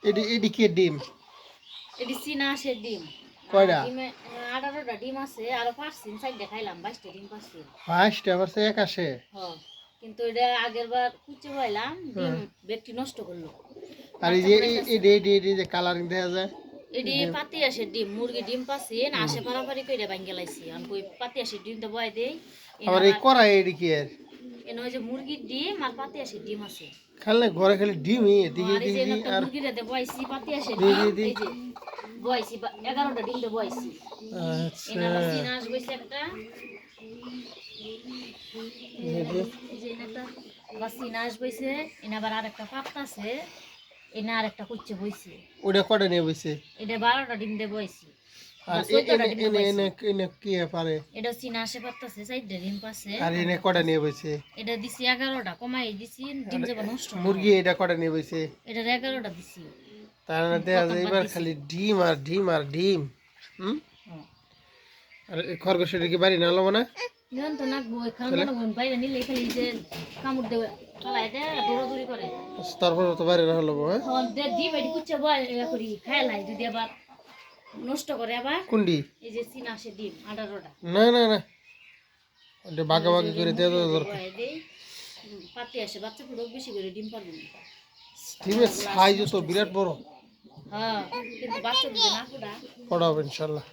এডি কি ডিম? এটি চীনা হাঁসের ডিম। কয়টা? ডিমে 18টা ডিম আছে, আরো পারছিন সাইড দেখাইলাম 22টা ডিম পারছি। 22টা পারছে এক আসে। হ্যাঁ, কিন্তু এটা আগের বার কুচে পাইলাম ডিম ব্যক্তি নষ্ট করলো। আর এই বাচ্চা যে ফুটাইতেছে। এডি যে কালারিং দেখা যায় এটি পাতি হাঁসের ডিম, মুরগি ডিম পাচ্ছি না, আসে পারাপারি করে ভাঙ্গে লাইছি। আমি কই পাতি হাঁসের ডিমটা বয় দেই। আবার এই কড়াই এডি কি এর? এনে ওই যে মুরগির ডিম আর পাতি হাঁসের ডিম আছে। খালি ঘরে খালি ডিমই এদিকে আর এই যে এদিকে একটা আর মুরগিটা দে বয়সি পাতি হাঁসের দি ডিম, দি এই যে বয়সি 11টা ডিম দে বয়সি। আচ্ছা এনে আবার চীনা হাঁস বইছে একটা, এই যে এই যে এনে একটা আবার চীনা হাঁস বইছে, এনে আবার আরেকটা পাত্তা আছে, এনে আরেকটা কুচ্ছে বইছে। ওটা কটা নিয়ে বসে এটা 12টা ডিম দে বয়সি। আর বা 14টা ডিম দে বয়সি। এনে কি পারে এটা চীনা হাঁসে পাত্তাছে, 4টা ডিম পাচ্ছে। আর এনে কটা নিয়ে বসে এটা দিছি 11টা, কমাই দিছি ডিম যাবে নষ্ট না মুরগি হয়। এটা কটা নিয়ে বসে এটার 11টা দিছি। তার মানে দেখা যায় এবার খালি ডিম আর ডিম আর ডিম হুম হ্যাঁ। আর এই খরগোশের কি বাড়ি না লবো না নিয়ন তো নাকবো, এখানে মনে বাইরে নিলে খালি যে কামড় দেবে পালায় দেয়, দৌড়াদৌড়ি করে। তারপর তো বাড়ি না লবো হ্যাঁ তখন ডিম এটি কুচ্ছে বয় করি খাই লাই, যদি আবার নষ্ট করে আবার। কুন্ডি এই যে চীনা হাঁসের ডিম 18টা না না না ওটা বাগাবাগি করে দেওয়া তো দরকার পাতি আসে, বাচ্চা পুরো বেশি করে ডিম পারবে না। ডিমের সাইজ তো বিরাট বড় হ্যাঁ, কিন্তু বাচ্চা দিবে না পুরা। পড়াবো ইনশাল্লাহ।